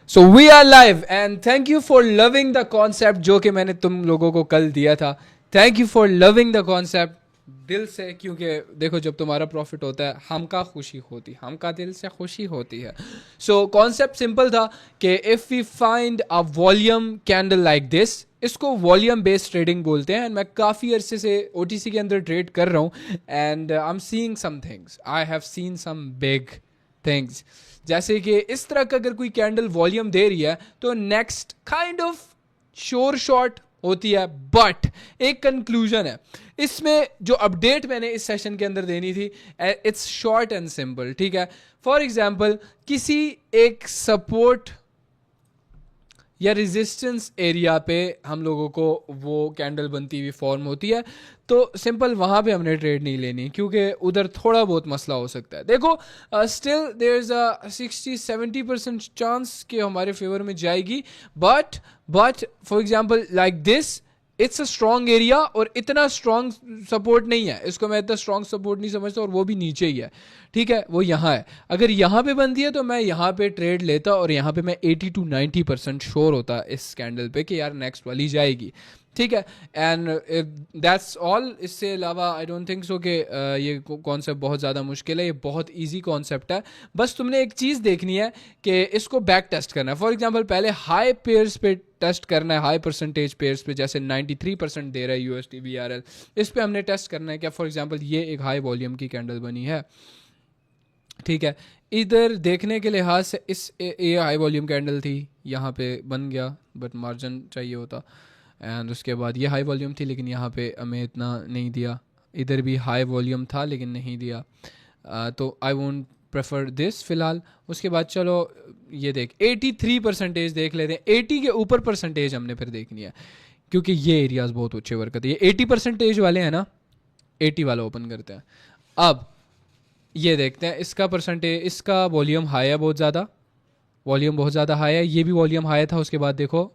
So we are live and thank you for loving the concept जो कि मैंने तुम लोगों को कल दिया था. Thank you for loving the concept दिल से, क्योंकि देखो जब तुम्हारा प्रॉफिट होता है हमका खुशी होती, हमका दिल से खुशी होती है. सो कॉन्सेप्ट सिंपल था कि if we find a volume candle like this, इसको वॉल्यूम बेस्ड ट्रेडिंग बोलते हैं. एंड मैं काफ़ी अरसे से OTC के अंदर ट्रेड कर रहा हूँ and I am seeing some things, I have seen some big things. जैसे कि इस तरह का अगर कोई कैंडल वॉल्यूम दे रही है तो next kind of sure shot होती है. बट एक कंक्लूजन है इसमें, जो अपडेट मैंने इस सेशन के अंदर देनी थी, इट्स शॉर्ट एंड सिंपल. ठीक है, फॉर एग्जांपल किसी एक सपोर्ट या रेजिस्टेंस एरिया पे हम लोगों को वो कैंडल बनती हुई फॉर्म होती है, तो सिंपल वहाँ पे हमने ट्रेड नहीं लेनी, क्योंकि उधर थोड़ा बहुत मसला हो सकता है. देखो still there is a 60-70% chance कि हमारे फेवर में जाएगी. But for example like this, it's a strong area और इतना स्ट्रॉन्ग सपोर्ट नहीं है, इसको मैं इतना स्ट्रॉन्ग सपोर्ट नहीं समझता, और वो भी नीचे ही है. ठीक है, वो यहाँ है. अगर यहाँ पे बनती है तो मैं यहाँ पे ट्रेड लेता और यहाँ पे मैं 80-90% श्योर होता इस कैंडल पे कि यार नेक्स्ट वाली जाएगी. ठीक है, एंड दैट्स ऑल. इससे अलावा आई डोंट थिंक सो कि ये कॉन्सेप्ट बहुत ज़्यादा मुश्किल है, ये बहुत इजी कॉन्सेप्ट है. बस तुमने एक चीज़ देखनी है कि इसको बैक टेस्ट करना है. फॉर एग्जांपल पहले हाई पेयर्स पे टेस्ट करना है, हाई परसेंटेज पेयर्स पे, जैसे 93% दे रहा है USD BRL, इस पे हमने टेस्ट करना है. क्या फॉर एग्जांपल ये एक हाई वॉल्यूम की कैंडल बनी है, ठीक है, इधर देखने के लिहाज से ये हाई वॉल्यूम कैंडल थी, यहाँ पे बन गया बट मार्जिन चाहिए होता. एंड उसके बाद ये हाई वॉल्यूम थी लेकिन यहाँ पे हमें इतना नहीं दिया. इधर भी हाई वॉल्यूम था लेकिन नहीं दिया. तो आई वोंट प्रेफर दिस फ़िलहाल. उसके बाद चलो ये देख 83% देख लेते हैं. 80 के ऊपर परसेंटेज हमने फिर देखनी है, क्योंकि ये एरियाज बहुत अच्छे वर्क करते हैं. ये 80% वाले हैं ना, 80 वाला ओपन करते हैं. अब ये देखते हैं इसका परसेंटेज, इसका वॉल्यूम हाई है, बहुत ज़्यादा वॉल्यूम, बहुत ज़्यादा हाई है. ये भी वॉल्यूम हाई था, उसके बाद देखो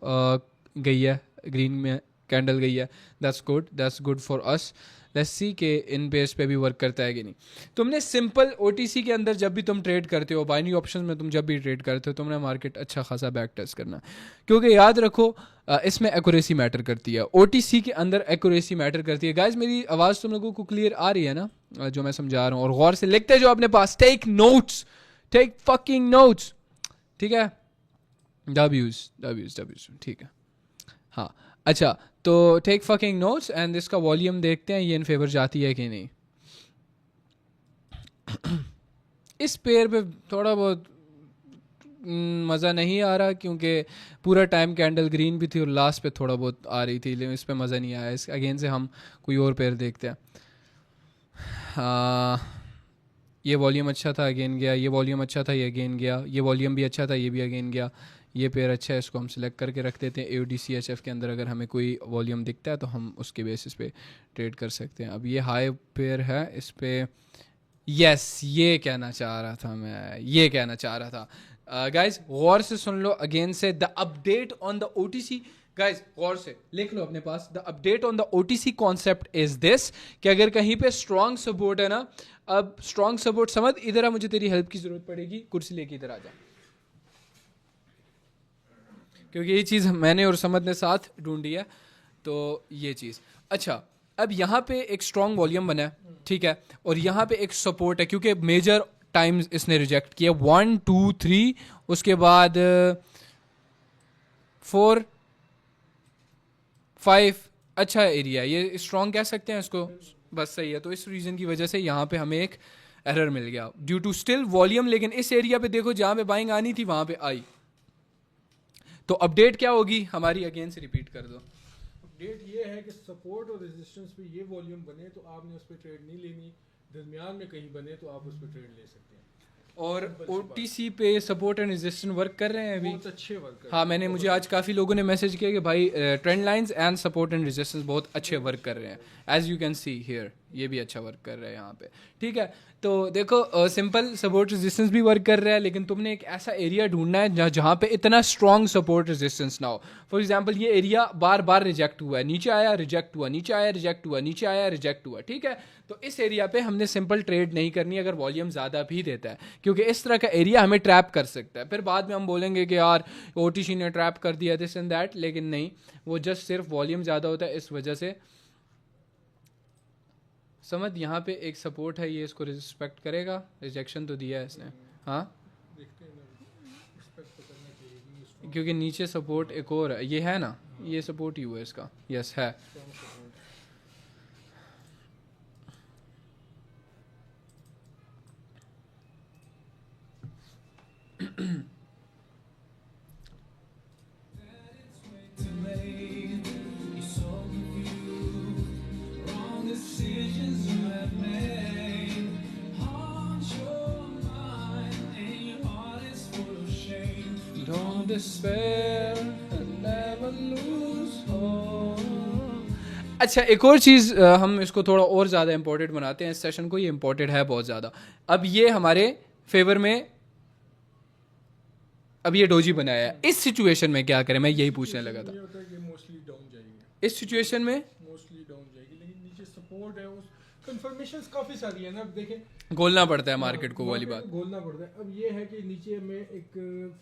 गई है ग्रीन में कैंडल गई है. That's good for us. Let's see कि इन बेस पे भी वर्क करता है कि नहीं. तुमने सिंपल OTC के अंदर जब भी तुम ट्रेड करते हो, बाइनरी ऑप्शंस में तुम जब भी ट्रेड करते हो, तुमने मार्केट अच्छा खासा बैक टेस्ट करना, क्योंकि याद रखो इसमें एक्यूरेसी मैटर करती है. OTC के अंदर एक्यूरेसी मैटर करती है. गाइज मेरी आवाज़ तुम लोगों को क्लियर आ रही है ना, जो मैं समझा रहा हूँ? और गौर से लिखते जो अपने पास, take notes, take fucking notes. ठीक है, W's ठीक है. हाँ अच्छा, तो टेक फकिंग नोट्स एंड इसका वॉल्यूम देखते हैं ये इन फेवर जाती है कि नहीं. इस पेयर पे थोड़ा बहुत मज़ा नहीं आ रहा, क्योंकि पूरा टाइम कैंडल ग्रीन भी थी और लास्ट पे थोड़ा बहुत आ रही थी, लेकिन इस पे मज़ा नहीं आया. इस अगेन से हम कोई और पेयर देखते हैं. ये वॉल्यूम अच्छा था, अगेन गया. ये वॉल्यूम अच्छा था, ये अगेन गया. ये वॉल्यूम भी अच्छा था, ये भी अगेन गया. ये पेयर अच्छा है, इसको हम सिलेक्ट करके रख देते हैं. AUDCHF के अंदर अगर हमें कोई वॉल्यूम दिखता है तो हम उसके बेसिस पे ट्रेड कर सकते हैं. अब ये हाई पेयर है, इस पे यस, ये कहना चाह रहा था मैं, ये कहना चाह रहा था. गाइज गौर से सुन लो अगेन से, the update on the OTC. Guys गौर से लिख लो अपने पास, the update on the OTC concept is this, कि अगर कहीं पे स्ट्रॉन्ग सपोर्ट है ना, अब स्ट्रॉन्ग सपोर्ट समझ, इधर आ, मुझे तेरी हेल्प की जरूरत पड़ेगी, कुर्सी लेके इधर आ जा, क्योंकि ये चीज़ मैंने और समद ने साथ ढूंढी है. तो ये चीज़ अच्छा, अब यहाँ पे एक स्ट्रॉन्ग वॉल्यूम बना है, ठीक है, और यहाँ पे एक सपोर्ट है, क्योंकि मेजर टाइम्स इसने रिजेक्ट किया, 1 2 3, उसके बाद 4 5. अच्छा एरिया, ये स्ट्रॉन्ग कह सकते हैं इसको, बस सही है. तो इस रीज़न की वजह से यहाँ पे हमें एक एरर मिल गया ड्यू टू स्टिल वॉल्यूम. लेकिन इस एरिया पे देखो जहाँ पे बाइंग आनी थी वहाँ पे आई. तो अपडेट क्या होगी हमारी, अगेन से रिपीट कर दो. अपडेट ये है कि सपोर्ट और रेजिस्टेंस पे ये वॉल्यूम बने तो आपने उस पर ट्रेड नहीं लेनी, दरमियान में कहीं बने तो आप उस पर ट्रेड ले सकते हैं. और OTC पे सपोर्ट एंड रेजिस्टेंस वर्क कर रहे हैं अभी, बहुत अच्छे वर्क कर. हाँ, मैंने मुझे आज काफ़ी लोगों ने मैसेज किया कि भाई trend lines and support and resistance बहुत अच्छे वर्क कर रहे हैं, as you can see here. ये भी अच्छा वर्क कर रहा है यहाँ पे, ठीक है। तो देखो सिंपल सपोर्ट रेजिस्टेंस भी वर्क कर रहा है, लेकिन तुमने एक ऐसा एरिया ढूंढना है जहाँ पे इतना स्ट्रॉन्ग सपोर्ट रेजिस्टेंस ना हो। फॉर एग्जांपल ये एरिया बार बार रिजेक्ट हुआ है, नीचे आया रिजेक्ट हुआ, नीचे आया रिजेक्ट हुआ, नीचे आया रिजेक्ट हुआ, ठीक है। तो इस एरिया पे हमने सिंपल ट्रेड नहीं करनी अगर वॉल्यूम ज़्यादा भी देता है, क्योंकि इस तरह का एरिया हमें ट्रैप कर सकता है। फिर बाद में हम बोलेंगे कि यार OTC ने ट्रैप कर दिया दिस एंड दैट, लेकिन नहीं, वो जस्ट सिर्फ वॉल्यूम ज़्यादा होता है इस वजह से। समझ, यहाँ पे एक सपोर्ट है, ये इसको रिस्पेक्ट करेगा, रिजेक्शन तो दिया है इसने, हाँ देखते हैं ना, रिस्पेक्ट तो करना चाहिए क्योंकि strong क्योंकि नीचे सपोर्ट एक और है, ये है ना, ये सपोर्ट ही हुआ है इसका, यस है। support। Don't despair and never lose hope। अच्छा, एक और चीज़ हम इसको थोड़ा और ज़्यादा इम्पोर्टेंट बनाते हैं इस सेशन को, ये इम्पोर्टेंट है बहुत ज़्यादा। अब ये हमारे फेवर में, अब ये डोजी बनाया है, इस सिचुएशन में क्या करें, मैं यही पूछने लगा था। ये होता है कि मोस्टली डाउन जाएगी, इस सिचुएशन में मोस्टली डाउन जाएगी, लेकिन नीचे सपोर्ट है, उस कंफर्मेशंस काफी सारी है ना। अब देखें, गोलना पड़ता है मार्केट को, वाली बात। घोलना पड़ता है। अब ये है कि नीचे में एक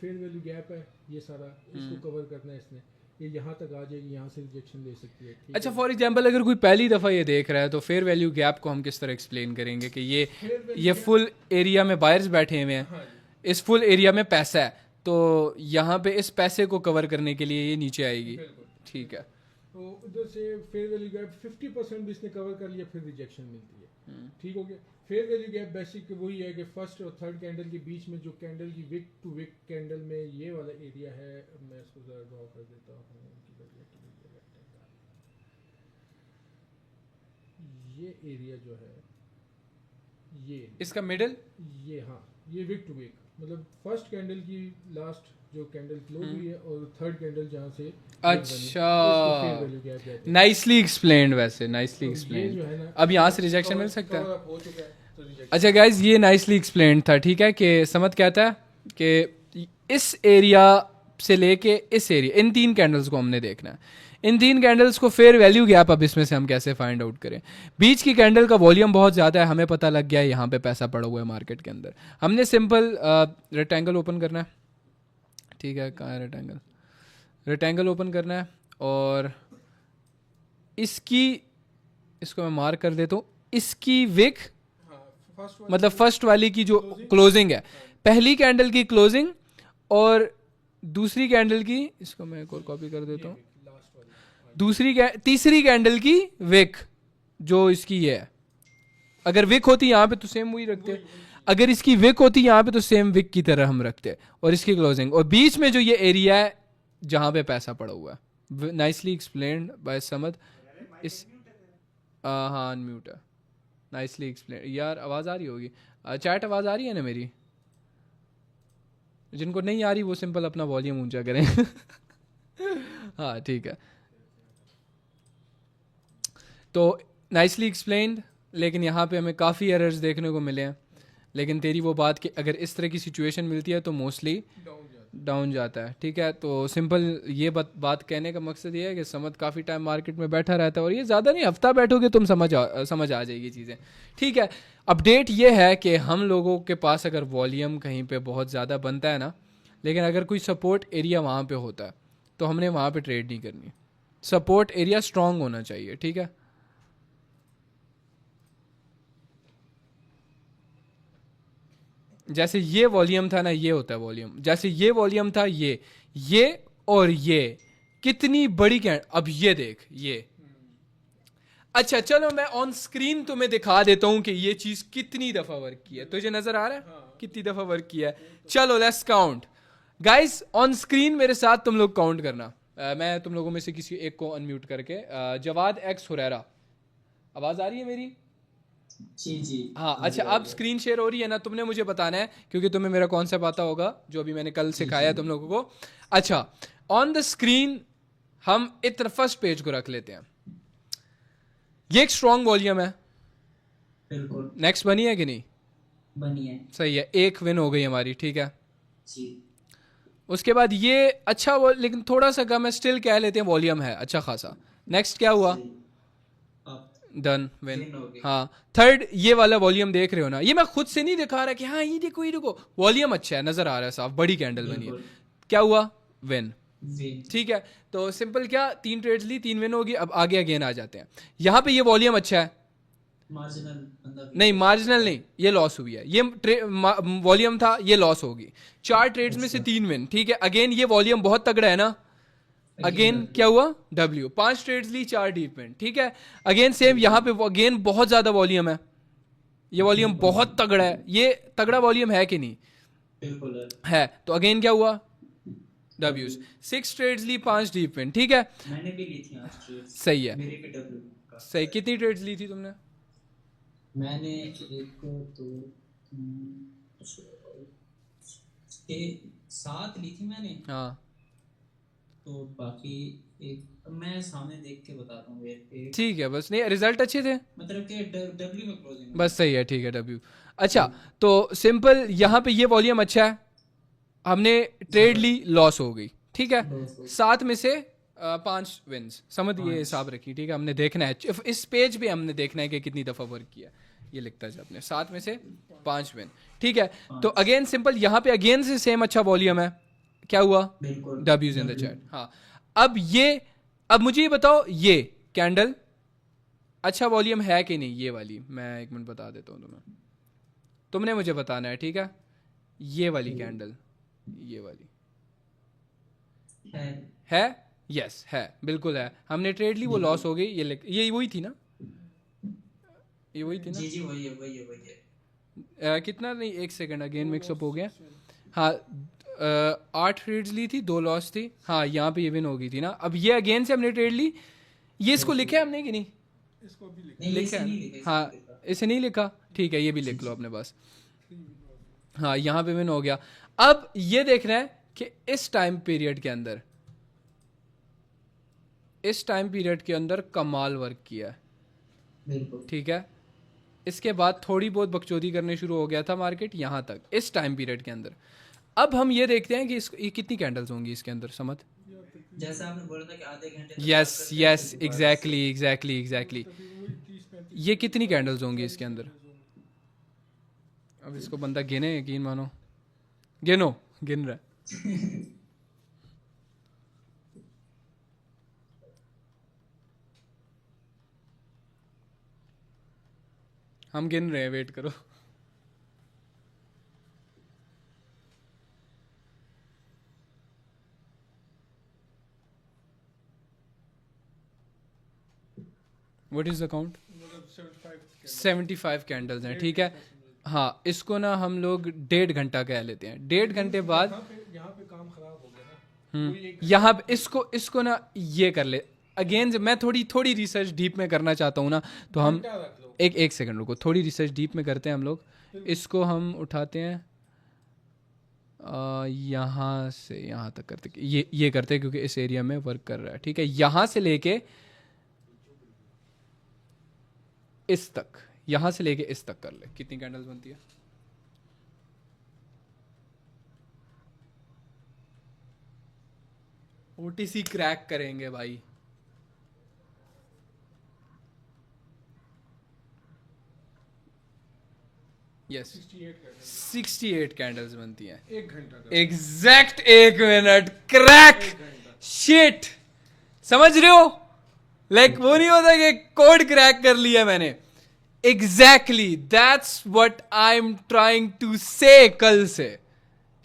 फेयर वैल्यू गैप है, ये सारा इसको कवर करना है इसने, ये यहाँ तक आ जाएगी, यहाँ से रिजेक्शन ले सकती है, ठीक अच्छा, है? फॉर एग्जांपल अगर कोई पहली दफ़ा ये देख रहा है तो फेयर वैल्यू गैप को हम किस तरह एक्सप्लेन करेंगे कि ये फुल एरिया में बायर्स बैठे हुए हैं, हाँ जी, इस फुल एरिया में पैसा है, तो यहाँ पे इस पैसे को कवर करने के लिए ये नीचे आएगी, बिल्कुल। ठीक है। तो उधर से फेयर वैल्यू गैप 50% भी इसने कवर कर लिया, फिर रिजेक्शन मिलती है, ठीक हो गया। फेयर वैल्यू गैप बेसिक वही है कि फर्स्ट और थर्ड कैंडल के बीच में जो कैंडल की विक टू विक कैंडल में ये वाला एरिया है, अब मैं इसको जरा ड्रॉ कर देता हूँ, ये एरिया जो है, ये इसका मिडिल, ये हाँ, ये विक टू विक मतलब फर्स्ट कैंडल की लास्ट जो कैंडल क्लोज हुई है और थर्ड कैंडल जहाँ से अच्छा, फेयर वैल्यू गैप कहते हैं। नाइसली एक्सप्लेन्ड, वैसे नाइसली तो ये एक्सप्लेन्ड। जो है ना, अब यहाँ से रिजेक्शन मिल सकता है। cover up हो चुका है, तो rejection। अच्छा गाइज, ये नाइसली एक्सप्लेन्ड था, ठीक है, कि समझ कहता है कि इस एरिया से लेके इस एरिया, इन तीन कैंडल्स को हमने देखना है। इन तीन कैंडल्स को फेयर वैल्यू गैप अब इसमें से हम कैसे फाइंड आउट करें। बीच की कैंडल का वॉल्यूम बहुत ज़्यादा है, हमें पता लग गया है यहाँ पे पैसा पड़ा हुआ है मार्केट के अंदर। हमने सिंपल रेक्टेंगल ओपन करना है, ठीक है, कहाँ है रेक्टेंगल, रेक्टेंगल ओपन करना है और इसकी, इसको मैं मार्क कर देता हूँ, इसकी विक मतलब फर्स्ट वाली की जो क्लोजिंग है, पहली कैंडल की क्लोजिंग और दूसरी कैंडल की, इसको मैं एक और कॉपी कर देता हूँ, तीसरी कैंडल की विक जो इसकी है। अगर विक होती यहाँ पे तो सेम वही रखते, अगर इसकी विक होती यहाँ पे तो सेम विक की तरह हम रखते, और इसकी क्लोजिंग, और बीच में जो ये एरिया है जहाँ पे पैसा पड़ा हुआ है। Nicely explained bye Samad. इस हाँ अनम्यूट है, नाइसली एक्सप्लेन। यार आवाज़ आ रही होगी, चैट आवाज़ आ रही है ना मेरी? जिनको नहीं आ रही वो सिंपल अपना वॉल्यूम ऊंचा करें। हाँ ठीक है, तो नाइसली एक्सप्लेन्ड, लेकिन यहाँ पे हमें काफ़ी एरर्स देखने को मिले हैं। लेकिन तेरी वो बात कि अगर इस तरह की सिचुएशन मिलती है तो मोस्टली डाउन जाता है, ठीक है। तो सिंपल ये बात कहने का मकसद ये है कि समद काफ़ी टाइम मार्केट में बैठा रहता है, और ये ज़्यादा नहीं, हफ्ता बैठोगे तुम समझ आ जाएगी चीज़ें, ठीक है। अपडेट ये है कि हम लोगों के पास अगर वॉल्यूम कहीं पे बहुत ज़्यादा बनता है ना, लेकिन अगर कोई सपोर्ट एरिया वहाँ पे होता है तो हमने वहाँ पे ट्रेड नहीं करनी। सपोर्ट एरिया स्ट्रॉन्ग होना चाहिए, ठीक है। जैसे ये वॉल्यूम था ना, ये होता है वॉल्यूम, जैसे ये वॉल्यूम था, ये और ये कितनी बड़ी अब ये देख ये। अच्छा चलो मैं ऑन स्क्रीन तुम्हें दिखा देता हूं कि ये चीज कितनी दफा वर्क की है। तुझे नजर आ रहा है कितनी दफा वर्क किया है? चलो let's count guys, on screen मेरे साथ तुम लोग काउंट करना। मैं तुम लोगों में से किसी एक को अनम्यूट करके, जवाद एक्स हुरैरा, आवाज आ रही है मेरी? जी हाँ अच्छा, अब स्क्रीन शेयर हो रही है ना? तुमने मुझे बताना है क्योंकि तुम्हें मेरा कॉन्सेप्ट आता होगा जो अभी मैंने कल सिखाया तुम लोगों को। अच्छा, ऑन द स्क्रीन हम इतना फर्स्ट पेज को रख लेते हैं। ये एक स्ट्रॉन्ग वॉल्यूम है, बिल्कुल नेक्स्ट बनी है कि नहीं? बनी है सही है, एक विन हो गई हमारी, ठीक है। जी। उसके बाद ये अच्छा वो, लेकिन थोड़ा सा कम है, स्टिल कह लेते हैं वॉल्यूम है अच्छा खासा। नेक्स्ट क्या हुआ? सही। आप डन, विन। विन हो गए। हाँ, थर्ड ये वाला वॉल्यूम देख रहे हो ना, ये मैं खुद से नहीं दिखा रहा कि हाँ ये देखो वॉल्यूम अच्छा है, नजर आ रहा है साफ, बड़ी कैंडल बनी है। बिल्कुल क्या हुआ? विन। विन। ठीक है, तो सिंपल क्या, 3 ट्रेड्स ली, 3 विन होगी। अब आगे अगेन आ जाते हैं, यहाँ पे ये वॉल्यूम अच्छा है, मार्जिनल अंदर नहीं मार्जिनल नहीं, ये लॉस हुई है, ये वॉल्यूम था, ये लॉस होगी। 4 ट्रेड्स में से 3 विन, ठीक है। अगेन ये वॉल्यूम बहुत तगड़ा है ना, अगेन क्या हुआ? W। 5 ट्रेड्स ली, 4 डीप विन, ठीक है। अगेन सेम यहाँ पे अगेन बहुत ज्यादा वॉल्यूम है, ये वॉल्यूम बहुत तगड़ा है, ये तगड़ा वॉल्यूम है कि नहीं? बिल्कुल है। तो अगेन क्या हुआ? W। 6 ट्रेड्स ली, 5 डीप विन, ठीक है। मैंने भी ली थी आज ट्रेड्स। सही है, मेरे भी डब्ल्यू का सही। कितनी ट्रेड्स ली थी तुमने? मैंने एक दो तीन छः 7 ली थी मैंने। हाँ तो बाकी एक मैं सामने देख के बताता हूँ एक ठीक है, बस नहीं रिजल्ट अच्छे थे, मतलब कि डब्ल्यू में क्लोजिंग बस सही है, ठीक है। W। अच्छा, तो सिंपल यहाँ पे ये वॉल्यूम अच्छा है, हमने ट्रेड ली, लॉस हो गई, ठीक है। 7 में से 5 विन्स, समझ ये हिसाब रखी, ठीक है। हमने देखना है इस पेज पे, हमने देखना है कि कितनी दफा वर्क किया, ये लिखता है अपने 7 में से 5 विन, ठीक है। तो अगेन सिंपल यहाँ पे अगेन से सेम अच्छा वॉल्यूम है, क्या हुआ? बिल्कुल W's इन द चैट। हाँ, अब मुझे ये बताओ, ये कैंडल अच्छा वॉल्यूम है कि नहीं? ये वाली मैं 1 मिनट बता देता हूँ तुम्हें, तुमने मुझे बताना है, ठीक है। ये वाली कैंडल, ये वाली है? यस है, बिल्कुल है। हमने ट्रेड ली, वो लॉस हो गई, ये वही थी ना, ये वही थी ना। जी वही है वही है वही है। कितना नहीं, 1 सेकंड, अगेन मिक्सअप हो गया। हाँ, 8 ट्रेड्स ली थी, 2 लॉस थी। हाँ, यहाँ पे ये विन हो गई थी ना। अब ये अगेन से हमने ट्रेड ली, ये इसको लिखा है हमने कि नहीं? इसको भी लिख नहीं लिखा इसे है नहीं लिखा, हाँ, इसे नहीं लिखा, ठीक है, ये भी लिख लो अपने पास। हाँ, यहाँ पे विन हो गया। अब ये देखना है कि इस टाइम पीरियड के अंदर कमाल वर्क किया है, बिल्कुल ठीक है। इसके बाद थोड़ी बहुत बकचोदी करने शुरू हो गया था मार्केट यहाँ तक, इस टाइम पीरियड के अंदर। अब हम ये देखते हैं कि ये कितनी कैंडल्स होंगी इसके अंदर, समझ। जैसा आपने बोला था कि आधे घंटे यस यस, एग्जैक्टली। ये कितनी कैंडल्स होंगी इसके अंदर? अब इसको बंदा गिने, यकीन मानो, गिन रहा है। हम गिन रहे हैं, वेट करो। What is the count? 75 candles हैं, ठीक है। हाँ, इसको ना हम लोग 1.5 घंटा कह लेते हैं। 1.5 घंटे बाद यहाँ पे काम खराब हो गया ना, कोई एक यहाँ पे इसको ना ये कर ले अगेन। मैं थोड़ी रिसर्च डीप में करना चाहता हूँ ना, तो हम घंटा रख लो। एक सेकंड रुको, थोड़ी रिसर्च डीप में करते हैं हम लोग। इसको हम उठाते हैं यहाँ से यहाँ तक करते, ये करते हैं क्योंकि इस एरिया में वर्क कर रहा है, ठीक है। यहाँ से लेके इस तक, यहाँ से लेके इस तक कर ले, कितनी कैंडल्स बनती है? ओटीसी क्रैक करेंगे भाई। यस, 68 कैंडल्स बनती हैं, एक घंटा का एग्जैक्ट 1 मिनट क्रैक। शिट, समझ रहे हो? लाइक वो नहीं होता कि कोड क्रैक कर लिया मैंने। Exactly that's what I am trying to say कल से।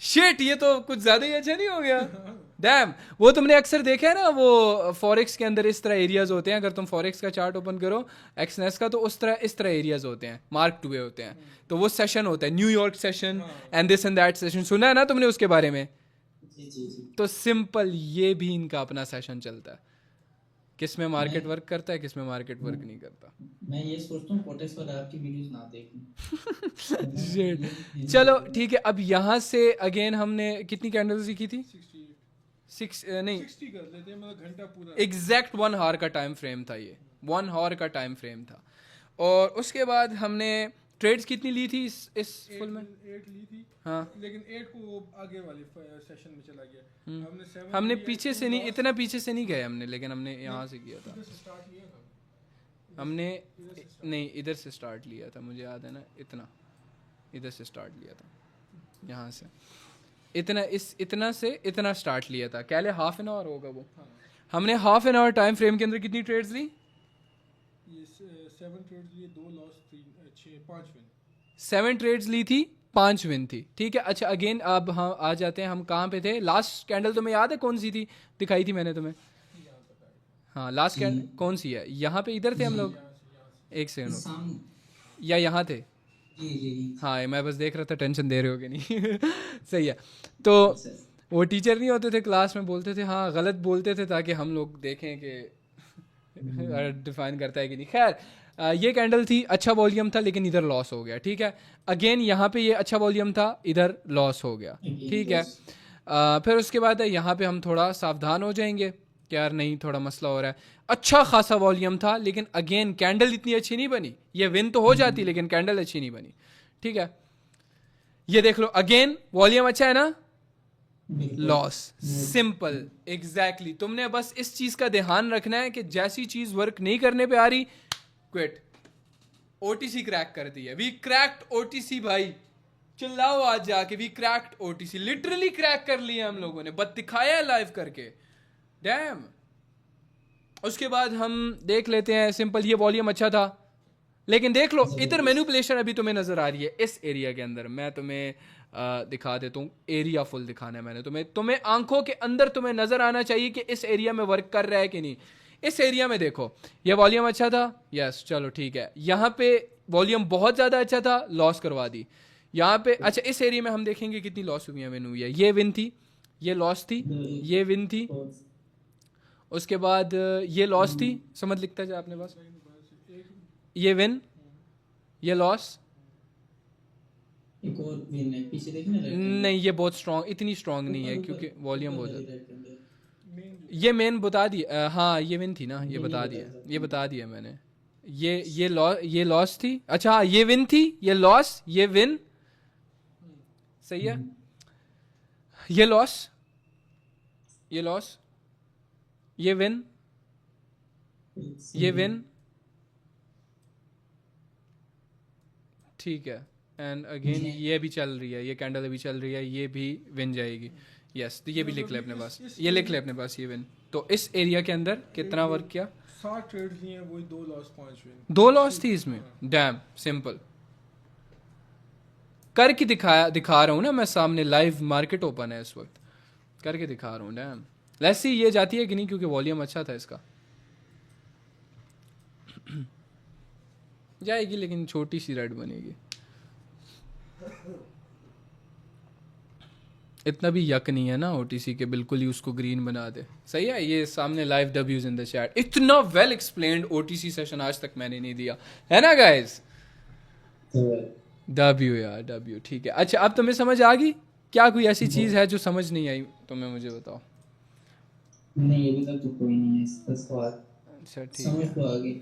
शिट, ये तो कुछ ज्यादा ही अच्छा नहीं हो गया? डैम, वो तुमने अक्सर देखा है ना, वो फॉरेक्स के अंदर इस तरह एरियाज होते हैं। अगर तुम फॉरेक्स का चार्ट ओपन करो एक्सनेस का, तो इस तरह एरियाज होते हैं, मार्क्ड हुए होते हैं। तो वो सेशन होता है, New York session and this and that session, सुना है ना तुमने उसके बारे में? जी तो सिंपल ये भी इनका अपना सेशन चलता है, किस में मार्केट वर्क करता है, किस में मार्केट वर्क नहीं करता। मैं ये सोचता हूँ कोटेक्स पर आपकी वीडियोस ना देखूं। Shit. चलो ठीक है, अब यहाँ से अगेन हमने कितनी कैंडल्स सीखी थी? 60 कर लेते हैं, मतलब घंटा पूरा। एग्जैक्ट 1 आवर का टाइम फ्रेम था, ये 1 आवर का टाइम फ्रेम था। और उसके बाद हमने ट्रेड्स कितनी ली थी इस फुल में? 8 ली थी, हाँ लेकिन 8 को वो आगे वाले सेशन में चला गया। हमने 7 हमने लिया, पीछे 2 से नहीं, loss, इतना पीछे से नहीं गए हमने, लेकिन हमने यहाँ से किया था। इधर से स्टार्ट लिया था हमने इधर से start। नहीं, इधर से स्टार्ट लिया था, मुझे याद है ना, इतना इधर से स्टार्ट लिया था, यहाँ से इतना से इतना स्टार्ट लिया था। क्या ले, हाफ एन आवर होगा वो। हाँ, हमने half an hour time frame के अंदर कितनी ट्रेड्स ली? ये 7 ट्रेड्स लिए, 2 लॉस, 5 विन। 7 ट्रेड्स ली थी, 5 विन थी, ठीक है। अच्छा अगेन अब हम आ जाते हैं, हम कहाँ पे थे? लास्ट कैंडल तुम्हें याद है कौन सी थी? दिखाई थी मैंने तुम्हें। हाँ लास्ट कैंडल कौन सी है? यहाँ पे इधर थे हम लोग, एक सेकंड, सामने या यहाँ थे? जी जी हाँ मैं बस देख रहा था टेंशन दे रहे हो कि नहीं। सही है। तो वो टीचर नहीं होते थे क्लास में, बोलते थे हाँ गलत बोलते थे ताकि हम लोग देखें कि डिफाइन करता है कि नहीं। खैर ये कैंडल थी, अच्छा वॉल्यूम था, लेकिन इधर लॉस हो गया, ठीक है। अगेन यहाँ पे ये अच्छा वॉल्यूम था, इधर लॉस हो गया, ठीक है। फिर उसके बाद यहाँ पे हम थोड़ा सावधान हो जाएंगे कि यार नहीं थोड़ा मसला हो रहा है। अच्छा खासा वॉल्यूम था, लेकिन अगेन कैंडल इतनी अच्छी नहीं बनी। ये विन तो हो जाती लेकिन कैंडल अच्छी नहीं बनी, ठीक है। ये देख लो अगेन वॉल्यूम अच्छा है ना, लॉस, सिंपल, एग्जैक्टली। तुमने बस इस चीज का ध्यान रखना है कि जैसी चीज वर्क नहीं करने पे आ रही, क्विट। ओटीसी क्रैक कर दी है, वी क्रैक्ड ओटीसी भाई, चिल्लाओ आज जाके, we cracked OTC, literally crack कर लिया हम लोगों ने, बट दिखाया है लाइव करके, डैम। उसके बाद हम देख लेते हैं सिंपल, ये वॉल्यूम अच्छा था, लेकिन देख लो इधर मैनिपुलेशन अभी तुम्हें नजर आ रही है इस एरिया के अंदर। मैं तुम्हें दिखा देता हूँ, एरिया फुल दिखाना है मैंने तुम्हें आंखों के अंदर तुम्हें नजर आना चाहिए कि इस एरिया में वर्क कर रहा है कि नहीं। इस एरिया में देखो ये वॉल्यूम अच्छा था, यस चलो ठीक है। यहाँ पे वॉल्यूम बहुत ज्यादा अच्छा था, लॉस करवा दी। यहाँ पे अच्छा इस एरिया में हम देखेंगे कितनी लॉस हुई है, विन हुई है। ये विन थी, ये लॉस थी, ये विन थी, उसके बाद ये लॉस थी, समझ लिखता है आपने पास, ये विन, ये लॉस, एक और विन है पीछे देखना नहीं ये बहुत स्ट्रॉन्ग, इतनी स्ट्रॉन्ग नहीं है क्योंकि वॉल्यूम बहुत ज़्यादा। ये मेन बता दी, हाँ ये विन थी ना, ये बता दिया, ये बता दिया मैंने। ये लॉस थी, अच्छा हाँ ये विन थी, ये लॉस, ये विन, सही है। ये लॉस, ये लॉस, ये विन, ये विन, ठीक है। एंड अगेन ये भी चल रही है, ये कैंडल अभी चल रही है, ये भी विन जाएगी, यस। तो ये भी लिख ले अपने पास, ये लिख ले अपने पास, ये विन। तो इस एरिया के अंदर कितना वर्क किया? 7 ट्रेड्स लिए, वही 2 लॉस 5 विन। 2 लॉस थी इसमें, डैम सिंपल। करके दिखा रहा हूँ ना मैं, सामने लाइव मार्केट ओपन है इस वक्त, करके दिखा रहा हूँ, डैम। लेट्स सी ये जाती है कि नहीं, क्योंकि वॉल्यूम अच्छा था इसका। जाएगी लेकिन छोटी सी रेड बनेगी, इतना भी यक नहीं है ना ओटीसी के बिल्कुल ही उसको ग्रीन बना दे। सही है। ये सामने लाइव डब्ल्यूज इन द चैट, इतना वेल एक्सप्लेन्ड ओटीसी सेशन आज तक मैंने नहीं दिया है ना गाइस। डब्ल्यू यार डब्ल्यू, ठीक है। अच्छा अब तुम्हें समझ आ गई? क्या कोई ऐसी चीज है जो समझ नहीं आई तुम्हें, मुझे बताओ। नहीं अभी तक तो कोई नहीं है इसका सवाल। अच्छा ठीक समझ है। तो आ गई।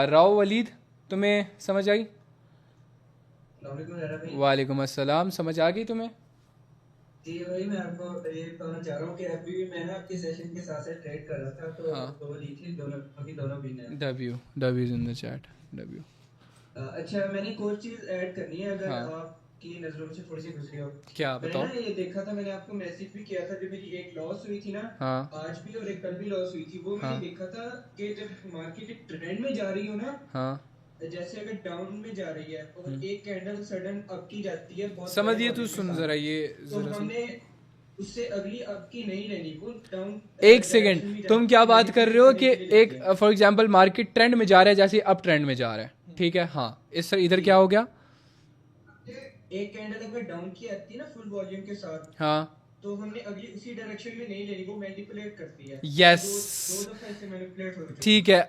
राव वलीद तुम्हें समझ आई? वालेकुम अस्सलाम, समझ आ गई तुम्हें? जी वही मैं आपको ये कहना चाह रहा हूँ कि अभी भी मैं ना आपके सेशन के साथ साथ ट्रेड कर रहा था, तो हाँ। 2 ली थी, दोनों विन है। W in the chat, W. अच्छा मैंने एक और चीज ऐड करनी है, अगर हाँ। आपकी नजरों में से थोड़ी सी गुजरी हो। क्या मैंने बताओ? ना ये देखा था, मैंने आपको मैसेज भी किया था, जो मेरी एक लॉस हुई थी ना, हाँ आज भी और एक कल भी लॉस हुई थी, वो मैंने हाँ। देखा था कि जब मार्केट एक ट्रेंड में जा रही हो ना, हाँ जैसे अगर डाउन में जा रही है और एक कैंडल सडन अप की जाती है बहुत समझिए, बड़े तू volume के सुन साथ, जरा, ये तो जरा सुन। हमने उससे अगली अप की नहीं लेनी, वो डाउन एक सेकंड, तुम क्या बात कर रहे हो कि एक फॉर एग्जांपल मार्केट ट्रेंड में जा रहा है, जैसे अप ट्रेंड में जा रहा है, ठीक है। हाँ इस इधर क्या हो गया? एक कैंडल अगर डाउन की आती है ना फुल वॉल्यूम के साथ, हाँ तो हमने अगली उसी डायरेक्शन में नहीं लेनी, वो मैनिपुलेट करती है। Yes. दो दफा ऐसे मैनिपुलेट हो चुकी है। ठीक है,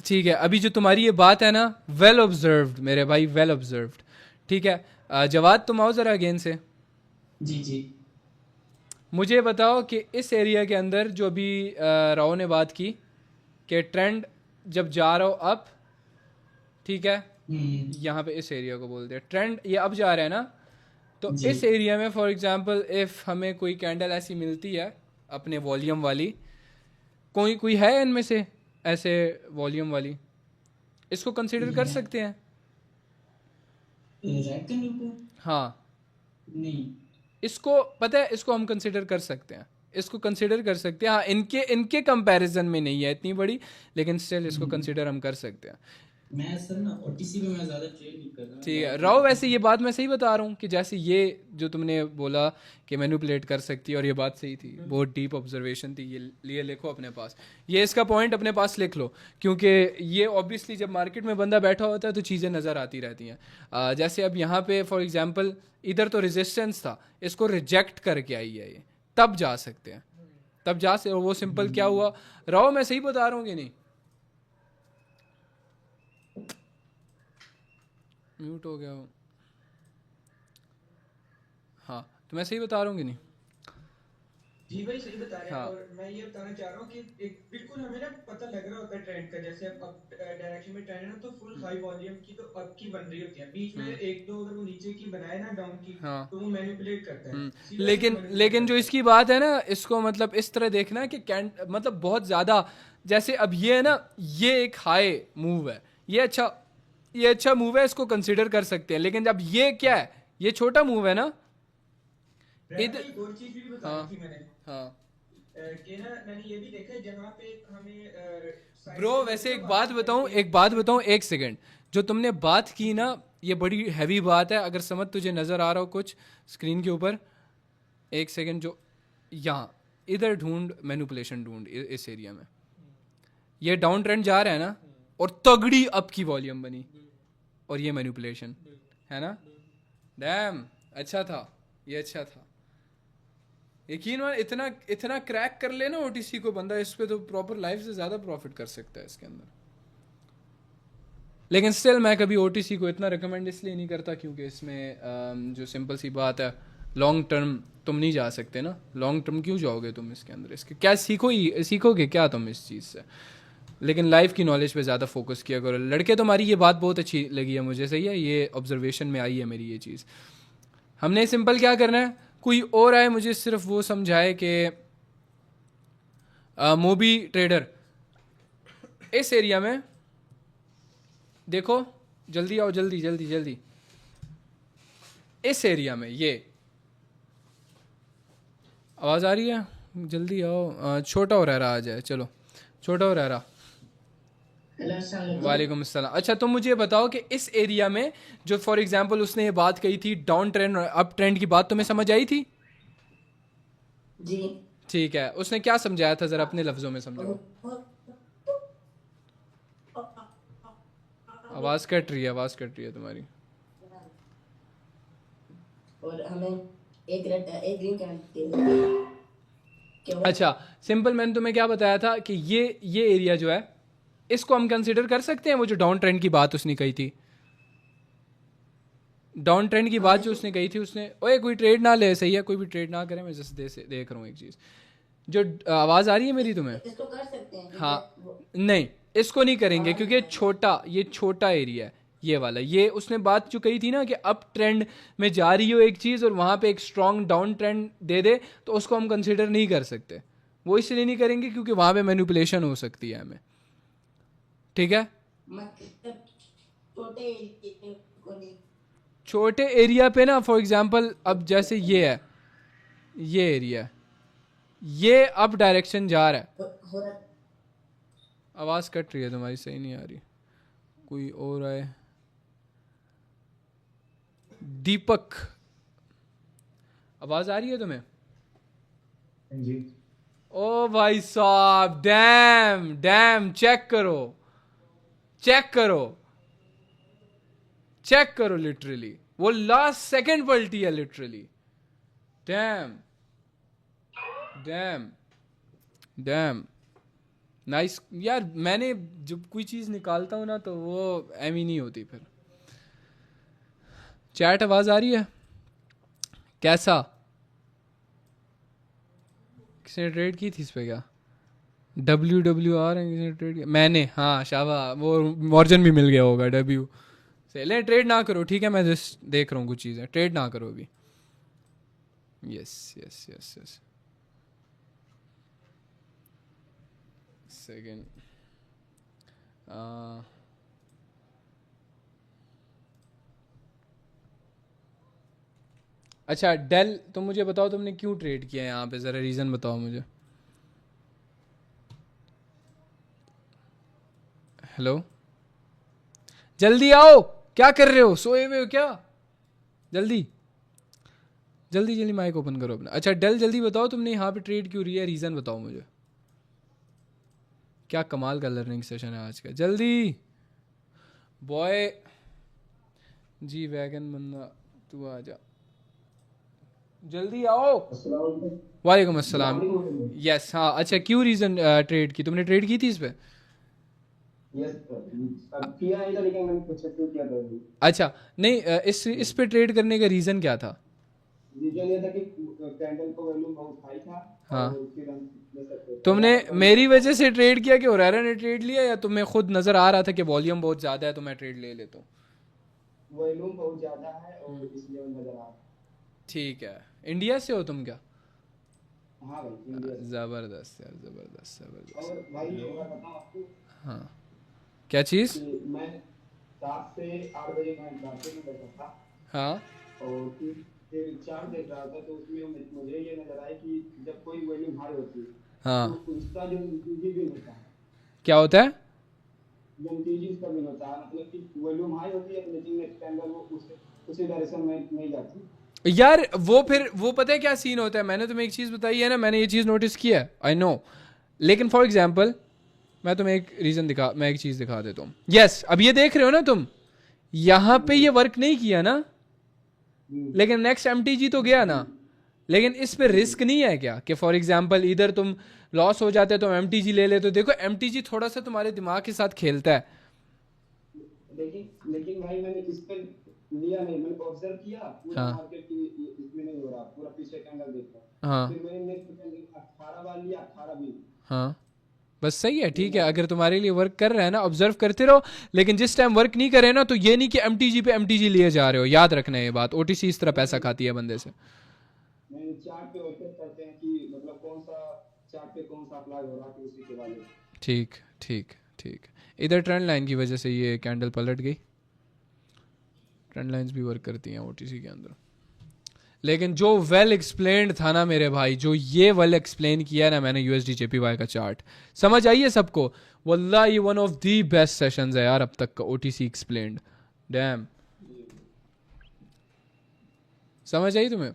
ठीक है। अभी जो तुम्हारी ये बात है ना, वेल ऑब्जर्व्ड मेरे भाई, वेल ऑब्जर्व्ड, ठीक है। जवाद तुम आओ जरा अगेन से, जी जी। मुझे बताओ कि इस एरिया के अंदर जो अभी राव ने बात की कि ट्रेंड जब जा रहा हो अप, ठीक है, यहाँ पे इस एरिया को बोलते हैं ट्रेंड, ये अब जा रहा है ना, तो जी। इस एरिया में फॉर एग्जांपल इफ हमें कोई कैंडल ऐसी मिलती है अपने वॉल्यूम वाली, कोई कोई है इनमें से ऐसे वॉल्यूम वाली, इसको कंसिडर कर सकते हैं? रेड कैंडल को हाँ, नहीं। इसको पता है, इसको हम कंसिडर कर सकते हैं, इसको कंसिडर कर सकते हैं। हाँ, इनके इनके कंपैरिजन में नहीं है इतनी बड़ी, लेकिन स्टिल इसको कंसिडर हम कर सकते हैं। मैं सर ना ओटीसी पे मैं ज़्यादा ट्रेड नहीं करता। ठीक है राव, वैसे ये बात मैं सही बता रहा हूँ कि जैसे ये जो तुमने बोला कि मैनिपुलेट कर सकती है, और ये बात सही थी, बहुत डीप ऑब्जर्वेशन थी, ये लिए लिखो अपने पास, ये इसका पॉइंट अपने पास लिख लो, क्योंकि ये ऑब्वियसली जब मार्केट में बंदा बैठा होता है तो चीज़ें नज़र आती रहती हैं। जैसे अब यहाँ पे फॉर एग्जांपल इधर तो रेजिस्टेंस था, इसको रिजेक्ट करके आई है ये, तब जा सकते हैं, तब जा से वो सिंपल क्या हुआ। राव मैं सही बता रहा हूँ कि नहीं? म्यूट हो गया वो। हाँ, तो मैं सही बता रहा हूँ कि नहीं? जी भाई सही बता रहे हैं। हाँ। और मैं ये बताना चाह रहा हूँ कि एक बिल्कुल हमें ना पता लग रहा होता है ट्रेंड का, जैसे अब अप डायरेक्शन में ट्रेंड है ना, तो फुल हाई वॉल्यूम की तो अप की बन रही होती है, बीच में एक दो अगर वो नीचे की बनाए ना डाउन की, हाँ। तो वो मैनिपुलेट करता है, सीधा लेकिन manipulate लेकिन जो करता है। इसकी बात है ना, इसको मतलब इस तरह देखना कि मतलब बहुत ज़्यादा, जैसे अब ये है ना, ये एक हाई मूव है, ये अच्छा मूव है, इसको कंसिडर कर सकते हैं, लेकिन अब ये क्या है, ये छोटा मूव है ना रहता एक और चीज भी बता हाँ रही थी मैंने, हाँ कि ना मैंने ये भी देखा है जहाँ पे हमें side ब्रो, से वैसे मतलब एक बात आगे बताऊं, करके- एक बात बताऊं, एक सेकंड, जो तुमने बात की ना, ये बड़ी हैवी बात है, अगर समझ तुझे नज़र आ रहा हो कुछ स्क्रीन के ऊपर, एक सेकंड, जो यहाँ इधर ढूंढ, मैनिपुलेशन ढूंढ इस एरिया में, ये डाउन ट्रेंड जा रहा है ना, और तगड़ी अप की वॉल्यूम बनी, और ये मैनिपुलेशन है ना, डैम अच्छा था, ये अच्छा था, यकीन मान, इतना इतना क्रैक कर लेना ओटीसी को बंदा, इस पे तो प्रॉपर लाइफ से ज़्यादा प्रॉफिट कर सकता है इसके अंदर। लेकिन स्टिल मैं कभी ओटीसी को इतना रिकमेंड इसलिए नहीं करता, क्योंकि इसमें जो सिंपल सी बात है, लॉन्ग टर्म तुम नहीं जा सकते ना, लॉन्ग टर्म क्यों जाओगे तुम इसके अंदर, इसके क्या सीखोगे क्या तुम इस चीज़ से? लेकिन लाइफ की नॉलेज पे ज़्यादा फोकस किया करो लड़के। तुम्हारी ये बात बहुत अच्छी लगी है मुझे, सही है, ये ऑब्जर्वेशन में आई है मेरी ये चीज़। हमने सिंपल क्या करना है, कोई और आए मुझे सिर्फ वो समझाए कि मोबी ट्रेडर इस एरिया में देखो, जल्दी आओ, जल्दी जल्दी जल्दी, इस एरिया में ये आवाज़ आ रही है, जल्दी आओ, छोटा हो रहा आ जाए, चलो छोटा हो रहा। वालेकुम अस्सलाम। अच्छा तुम मुझे बताओ कि इस एरिया में जो फॉर एग्जांपल उसने ये बात कही थी डाउन ट्रेंड और अप ट्रेंड की बात, तुम्हें समझ आई थी? जी। ठीक है, उसने क्या समझाया था, जरा अपने लफ्जों में समझाओ। आवाज कट रही है तुम्हारी। और हमें एक ग्रीन कैंडल। अच्छा सिंपल, मैंने तुम्हें क्या बताया था कि ये एरिया जो है, इसको हम कंसीडर कर सकते हैं, वो जो डाउन ट्रेंड की बात उसने कही थी, डाउन ट्रेंड की बात जो उसने कही थी, उसने ओए कोई ट्रेड ना ले, सही है, कोई भी ट्रेड ना करे, मैं जस्ट देख रहा हूँ एक चीज़। जो आवाज़ आ रही है मेरी तुम्हें? इसको कर सकते हैं। हाँ, नहीं इसको नहीं करेंगे, क्योंकि ये छोटा एरिया है, ये वाला। ये उसने बात जो कही थी ना कि अप ट्रेंड में जा रही हो एक चीज़ और वहाँ पे एक स्ट्रॉन्ग डाउन ट्रेंड दे दे, तो उसको हम कंसिडर नहीं कर सकते। वो इसलिए नहीं करेंगे क्योंकि वहाँ पे मैनिपुलेशन हो सकती है हमें, ठीक है? मतलब छोटे एरिया पे ना, फॉर एग्जांपल अब जैसे ये है, ये एरिया, ये अप डायरेक्शन जा रहा है। हो रहा। आवाज़ कट रही है तुम्हारी, सही नहीं आ रही, कोई और आए। दीपक, आवाज़ आ रही है तुम्हें? जी। ओ भाई साहब, डैम चेक करो लिटरली, वो लास्ट सेकंड पलटी है लिटरली। डैम नाइस यार। मैंने जब कोई चीज़ निकालता हूँ ना, तो वो एम ही नहीं होती फिर। चैट आवाज़ आ रही है? कैसा, किसने ट्रेड की थी इस पे? क्या WWR है, किसने ट्रेड किया? मैंने, हाँ शाबा, वो मॉर्जन भी मिल गया होगा ले ट्रेड ना करो, ठीक है, मैं जस्ट देख रहा हूँ कुछ चीज़ें, ट्रेड ना करो अभी। Yes yes yes yes, second. अच्छा डेल, तुम मुझे बताओ तुमने क्यों ट्रेड किया है यहाँ पे, ज़रा रीज़न बताओ मुझे। हेलो, जल्दी आओ, क्या कर रहे हो, सोए हुए हो क्या? जल्दी जल्दी जल्दी माइक ओपन करो अपना। अच्छा डेल जल्दी बताओ तुमने यहाँ पे ट्रेड क्यों लिया है, रीज़न बताओ मुझे। क्या कमाल का लर्निंग सेशन है आज का, जल्दी बॉय। जी वैगन बंदा तू आ जा, जल्दी आओ। वालेकुम अस्सलाम। यस हाँ, अच्छा क्यों रीज़न ट्रेड की, तुमने ट्रेड की थी इस पे? यस सर, अब किया है लेकिन मैंने कुछ शुरू किया था अभी। अच्छा नहीं, इस पे ट्रेड करने का रीज़न क्या था? रीजन ये था कि कैंडल का वैल्यूम बहुत हाई था हाँ, और फिर हम ले सकते थे। तुमने मेरी वजह से ट्रेड किया कि ओरेरा ने ट्रेड लिया, या तुम्हें खुद नज़र आ रहा था कि वॉल्यूम बहुत ज़्यादा है तो मैं ट्रेड ले लेता हूँ? वॉल्यूम बहुत ज्यादा है और इसलिए नजर आ रहा है। ठीक है, इंडिया से हो तुम क्या? हाँ भाई, इंडिया से। ज़बरदस्त यार, ज़बरदस्त ज़बरदस्त। और भाई एक बार बताऊं आपको हाँ, क्या चीज़? कि मैं 7 से 8 बजे मैं मार्केट में बैठा था हाँ और फिर चार्ट देख रहा था, तो उसमें मुझे ये नजर आया कि जब कोई वैल्यूम हाई होती है हाँ, तो उसका जो भी होता है, क्या होता है? वेंटेजेस का भी होता है, मतलब कि वॉल्यूम हाई होती है लेकिन नेक्स्ट कैंडल वो उसी डायरेक्शन में नहीं जाती। यार वो फिर वो पता है क्या सीन होता है, मैंने तुम्हें एक चीज़ बताई है ना, मैंने ये चीज़ नोटिस किया है, आई नो। लेकिन फॉर एग्जाम्पल मैं तुम्हें मैं एक चीज़ दिखा देता हूँ। यस, अब ये देख रहे हो ना तुम, यहाँ पे ये वर्क नहीं किया ना, लेकिन नेक्स्ट एमटीजी तो गया ना। लेकिन इस पे रिस्क नहीं है क्या कि फॉर एग्जाम्पल इधर तुम लॉस हो जाते तो एमटीजी ले ले, तो देखो एमटीजी थोड़ा सा तुम्हारे दिमाग के साथ खेलता है। लेकिन भाई मैंने इस पे लिया नहीं, मैंने ऑब्जर्व किया पूरा हाँ मार्केट की इसमें नहीं हो रहा, पूरा पीछे कैंडल देखा, हाँ फिर मैंने नेक्स्ट कैंडल 18 बार लिया, 18 भी। हाँ, बस सही है, ठीक है, अगर तुम्हारे लिए वर्क कर रहा है ना, ऑब्जर्व करते रहो। लेकिन जिस टाइम वर्क नहीं करे ना, तो ये नहीं कि एमटीजी पे एमटीजी लिए जा रहे हो, याद रखना ये बात, ओटीसी इस तरह पैसा खाती है बंदे से। मैंने चार्ट पे ऑब्जर्व करते हैं कि मतलब कौन सा चार्ट पे कौन सा अप्लाई हो रहा है, उसी के वाले। ठीक ठीक ठीक, इधर ट्रेंड लाइन की वजह से ये कैंडल पलट गई। ट्रेंड लाइंस भी वर्क करती हैं ओटीसी के अंदर। लेकिन जो वेल एक्सप्लेन्ड था ना मेरे भाई, जो ये वेल एक्सप्लेन किया ना मैंने यूएसडी जेपीवाई का चार्ट, समझ आई है सबको? वल्लाह ये one of the best sessions है यार अब तक का, ओटीसी एक्सप्लेन्ड। डैम, समझ आई तुम्हें?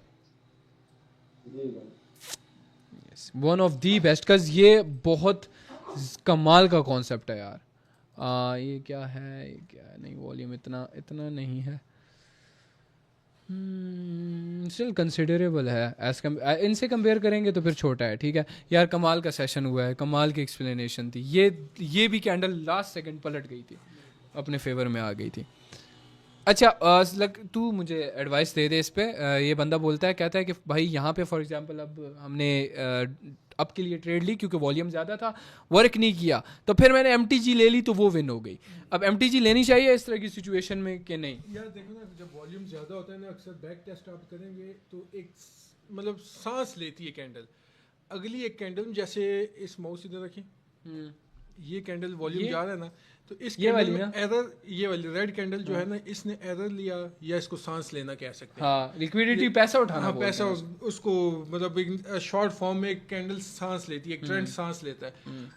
जी भाई, वन ऑफ दी बेस्ट, कज ये बहुत कमाल का कॉन्सेप्ट है यार। ये क्या है, ये क्या है? नहीं, वॉल्यूम इतना इतना नहीं है, स्टिल कंसिडरेबल है एज इनसे कंपेयर करेंगे तो फिर छोटा है, ठीक है यार। कमाल का सेशन हुआ है, कमाल की एक्सप्लेनेशन थी। ये भी कैंडल लास्ट सेकंड पलट गई थी, अपने फेवर में आ गई थी। अच्छा तू मुझे एडवाइस दे दे इस पे। ये बंदा बोलता है, कहता है कि भाई यहाँ पे फॉर एग्जांपल अब हमने अब के लिए ट्रेड ली क्योंकि वॉल्यूम ज़्यादा था, वर्क नहीं किया, तो फिर मैंने एमटीजी ले ली तो वो विन हो गई। अब एमटीजी लेनी चाहिए इस तरह की सिचुएशन में कि नहीं? यार देखो ना, जब वॉल्यूम ज़्यादा होता है ना, अक्सर बैक टेस्ट आप करेंगे तो एक मतलब सांस लेती है कैंडल। अगली एक कैंडल जैसे इस माउस इधर रखें, ये कैंडल वॉल्यूम ये? जा रहा है ना, तो इस ये कैंडल वाली में ना? एरर, ये वाली रेड कैंडल जो है ना, इसने एरर लिया या इसको सांस लेना कह सकते हैं। हाँ, लिक्विडिटी, पैसा उठाना हाँ, बोलते पैसा हैं उसको। उसको मतलब एक शॉर्ट फॉर्म में एक कैंडल सांस लेती है, एक ट्रेंड सांस लेता है,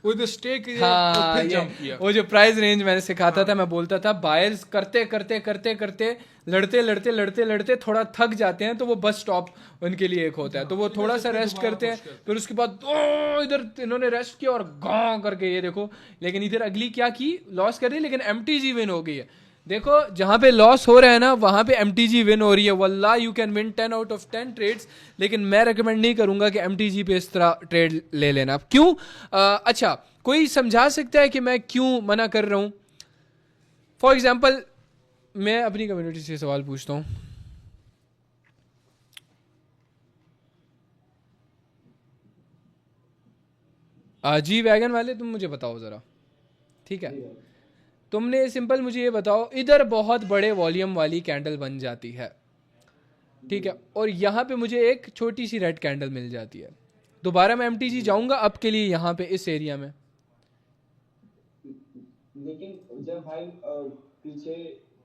वो इधर स्टे किया और हाँ, फिर जंप किया। वो जो प्राइस रेंज मैंने सिखाता था, मैं बोलता था बायर्स करते करते करते करते लड़ते लड़ते लड़ते लड़ते थोड़ा थक जाते हैं, तो वो बस स्टॉप उनके लिए एक होता है, तो वो थोड़ा सा रेस्ट करते हैं, फिर उसके बाद इधर इन्होंने रेस्ट किया और गांव करके ये देखो। लेकिन इधर अगली क्या की, लॉस कर रही है लेकिन एमटीजी विन हो गई है। देखो जहां पे लॉस हो रहा है ना, वहां पे एमटीजी विन हो रही है। वल्लाह you can win 10 out of 10 trades, लेकिन मैं रेकमेंड नहीं करूंगा कि एमटीजी पे इस तरह ट्रेड ले लेना। क्यों? अच्छा, कोई समझा सकता है कि मैं क्यों मना कर रहा हूं? फॉर एग्जाम्पल मैं अपनी कम्युनिटी से सवाल पूछता हूँ, जी वैगन वाले तुम मुझे बताओ ज़रा, ठीक है, तुमने सिंपल मुझे ये बताओ, इधर बहुत बड़े वॉल्यूम वाली कैंडल बन जाती है, ठीक है, और यहाँ पे मुझे एक छोटी सी रेड कैंडल मिल जाती है, दोबारा मैं MTG जाऊंगा अब के लिए यहाँ पे इस एरिया में? लेकिन जब भाई पीछे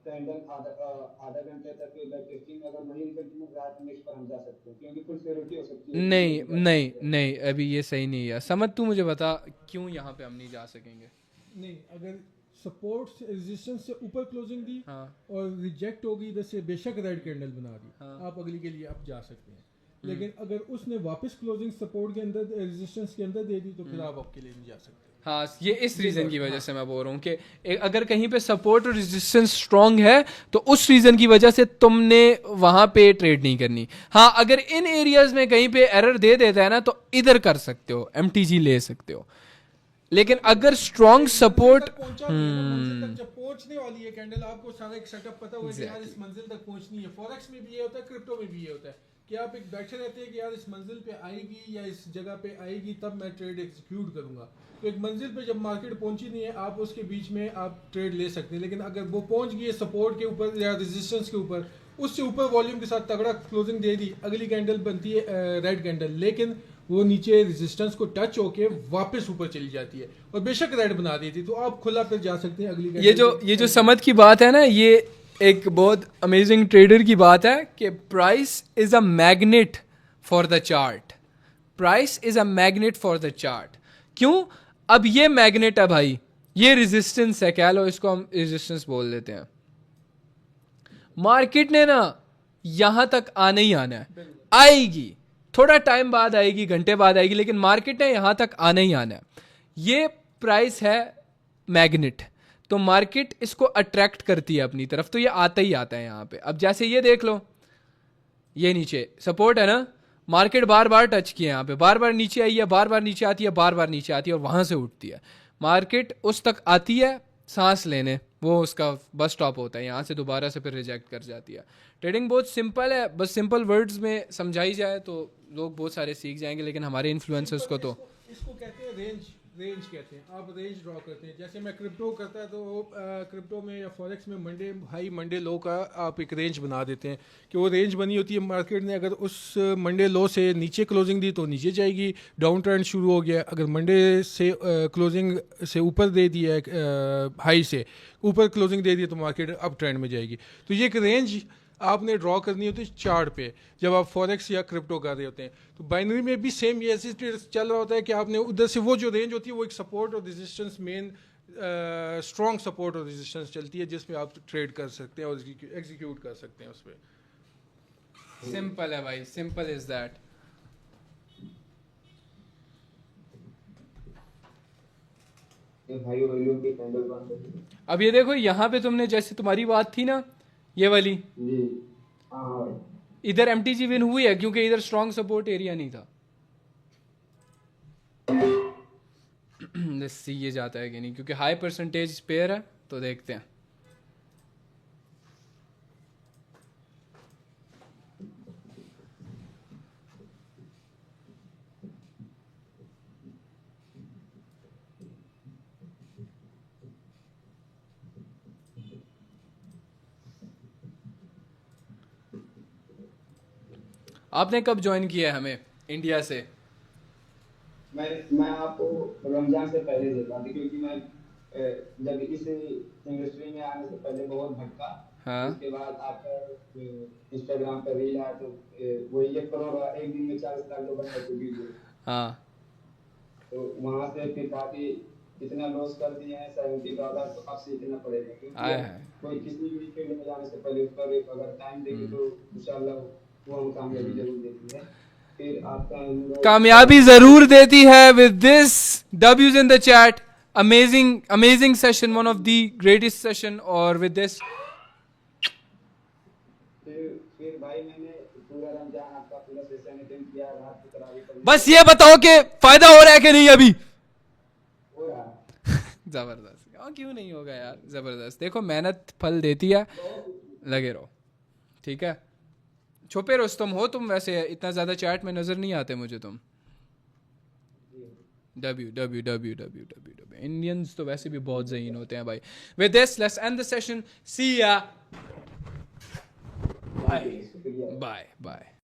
कैंडल आधा घंटे तक बैक टेस्टिंग अगर वही रिजल्ट मिल रहा है तो नेक्स्ट पर हम जा सकते हैं, क्योंकि फुल सिक्योरिटी हो सकती है। नहीं नहीं नहीं, अभी ये सही नहीं है। समझ, तू मुझे बता क्यों यहाँ पे हम नहीं जा सकेंगे? नहीं, अगर सपोर्ट से रेजिस्टेंस से ऊपर क्लोजिंग दी हाँ और रिजेक्ट होगी इधर से, बेशक रेड कैंडल बना दी, हाँ। आप अगली के लिए आप जा सकते हैं। लेकिन अगर उसने वापस क्लोजिंग सपोर्ट के अंदर रेजिस्टेंस के अंदर दे दी तो फिर आप आपके लिए नहीं जा सकते। हाँ, ये इस रीज़न की वजह से मैं बोल रहा हूँ कि अगर कहीं पे सपोर्ट और रेजिस्टेंस स्ट्रांग है तो उस रीज़न की वजह से तुमने वहाँ पे ट्रेड नहीं करनी। हाँ, अगर इन एरियाज में कहीं पे एरर दे देता है ना तो इधर कर सकते हो, MTG ले सकते हो। लेकिन अगर स्ट्रांग सपोर्ट, मंजिल तक जब पहुंचने वाली है कैंडल, आपको सारा एक सेटअप पता होगा कि यार इस मंजिल तक पहुंचनी है। फॉरेक्स में भी ये होता है, क्रिप्टो में भी ये होता है कि आप एक बैठे रहते हैं कि यार इस मंजिल पे आएगी या इस जगह पे आएगी तब मैं ट्रेड एग्जीक्यूट करूंगा। तो एक मंजिल पे जब मार्केट पहुंची नहीं है, आप उसके बीच में आप ट्रेड ले सकते हैं। लेकिन अगर वो पहुंच गई है सपोर्ट के ऊपर या रेजिस्टेंस के ऊपर, उससे ऊपर वॉल्यूम के साथ तगड़ा क्लोजिंग दे दी, अगली कैंडल बनती है रेड कैंडल, लेकिन वो नीचे रेजिस्टेंस को टच होके वापस ऊपर चली जाती है और बेशक रेड बना देती, तो आप खुला फिर जा सकते हैं अगली कैंडल। ये जो समझ की बात है ना, ये एक बहुत अमेजिंग ट्रेडर की बात है कि price is a magnet for the chart. Price is a magnet for the chart. क्यों? अब ये मैग्नेट है भाई, ये रेजिस्टेंस है, कह लो इसको हम रेजिस्टेंस बोल देते हैं। मार्केट ने ना यहां तक आना ही आना है, आएगी थोड़ा टाइम बाद आएगी, घंटे बाद आएगी, लेकिन मार्केट ने यहां तक आना ही आना है। ये प्राइस है मैग्नेट, तो मार्केट इसको अट्रैक्ट करती है अपनी तरफ, तो ये आता ही आता है यहाँ पे। अब जैसे ये देख लो, ये नीचे सपोर्ट है ना, मार्केट बार बार टच किया यहाँ पे, बार बार नीचे आई है, बार बार नीचे आती है, बार बार नीचे आती है और वहां से उठती है। मार्केट उस तक आती है सांस लेने, वो उसका बस स्टॉप होता है, यहाँ से दोबारा से फिर रिजेक्ट कर जाती है। ट्रेडिंग बहुत सिंपल है, बस सिंपल वर्ड्स में समझाई जाए तो लोग बहुत सारे सीख जाएंगे, लेकिन हमारे इन्फ्लुएंसर्स को तो इसको कहते हैं रेंज कहते हैं। आप रेंज ड्रॉ करते हैं, जैसे मैं क्रिप्टो करता है तो क्रिप्टो में या फॉरेक्स में मंडे हाई मंडे लो का आप एक रेंज बना देते हैं कि वो रेंज बनी होती है। मार्केट ने अगर उस मंडे लो से नीचे क्लोजिंग दी तो नीचे जाएगी, डाउन ट्रेंड शुरू हो गया। अगर मंडे से क्लोजिंग से ऊपर दे दिया हाई से ऊपर क्लोजिंग दे दी तो मार्केट अप ट्रेंड में जाएगी। तो ये एक रेंज आपने ड्रॉ करनी होती है चार्ट पे जब आप फॉरेक्स या क्रिप्टो कर रहे होते हैं। तो बाइनरी में भी सेम ये ऐसे चल रहा होता है कि आपने उधर से वो जो रेंज होती है वो एक सपोर्ट और रेजिस्टेंस, मेन स्ट्रॉन्ग सपोर्ट और रेजिस्टेंस चलती है जिसमें आप ट्रेड कर सकते हैं और एग्जीक्यूट कर सकते हैं उस पर। सिंपल है भाई, सिंपल इज दैट। भाई वॉल्यूम की कैंडल बन अब ये देखो, यहाँ पे तुमने जैसे तुम्हारी बात थी ना ये वाली, जी। हाँ इधर MTG विन हुई है क्योंकि इधर स्ट्रॉन्ग सपोर्ट एरिया नहीं था। लेट्स सी ये जाता है कि नहीं, क्योंकि हाई परसेंटेज पेयर है, तो देखते हैं। आपने कब ज्वाइन किया है हमें इंडिया से? मैं आपको रमजान से पहले देखा था, क्योंकि मैं जब इस इंडस्ट्री में आने से पहले बहुत भटका। हाँ। उसके बाद आपका इंस्टाग्राम पर रील आया तो वही 1 करोड़ एक दिन में 40 लाख लोग बन गए वीडियो। हाँ, तो वहां से फिर काफी इतना लॉस कर दिए हैं $70, तो अब सीखना पड़ेगा, आया क्योंकि है। कोई किसी भी फील्ड में जाने से पहले उस पर अगर टाइम देंगे तो इंशाल्लाह वो हम कामयाबी जरूर देती है। फिर आपका कामयाबी जरूर देती है। With this W's in the chat, amazing session, one of the greatest session। और with this फिर भाई मैंने पूरा रमजान आपका पूरा सेशन अटेंड किया, रात को तरावी पढ़ी। बस ये बताओ कि फायदा हो रहा है कि नहीं अभी? हो रहा जबरदस्त। हाँ, क्यों नहीं होगा यार, जबरदस्त। देखो मेहनत फल देती है, लगे रहो, ठीक है। छुपे रुस्तम हो तुम, वैसे इतना ज्यादा चैट में नजर नहीं आते मुझे तुम। W इंडियंस तो वैसे भी बहुत ज़हीन होते हैं भाई. With this, let's end the session. See ya. Bye. शुक्रिया. Bye.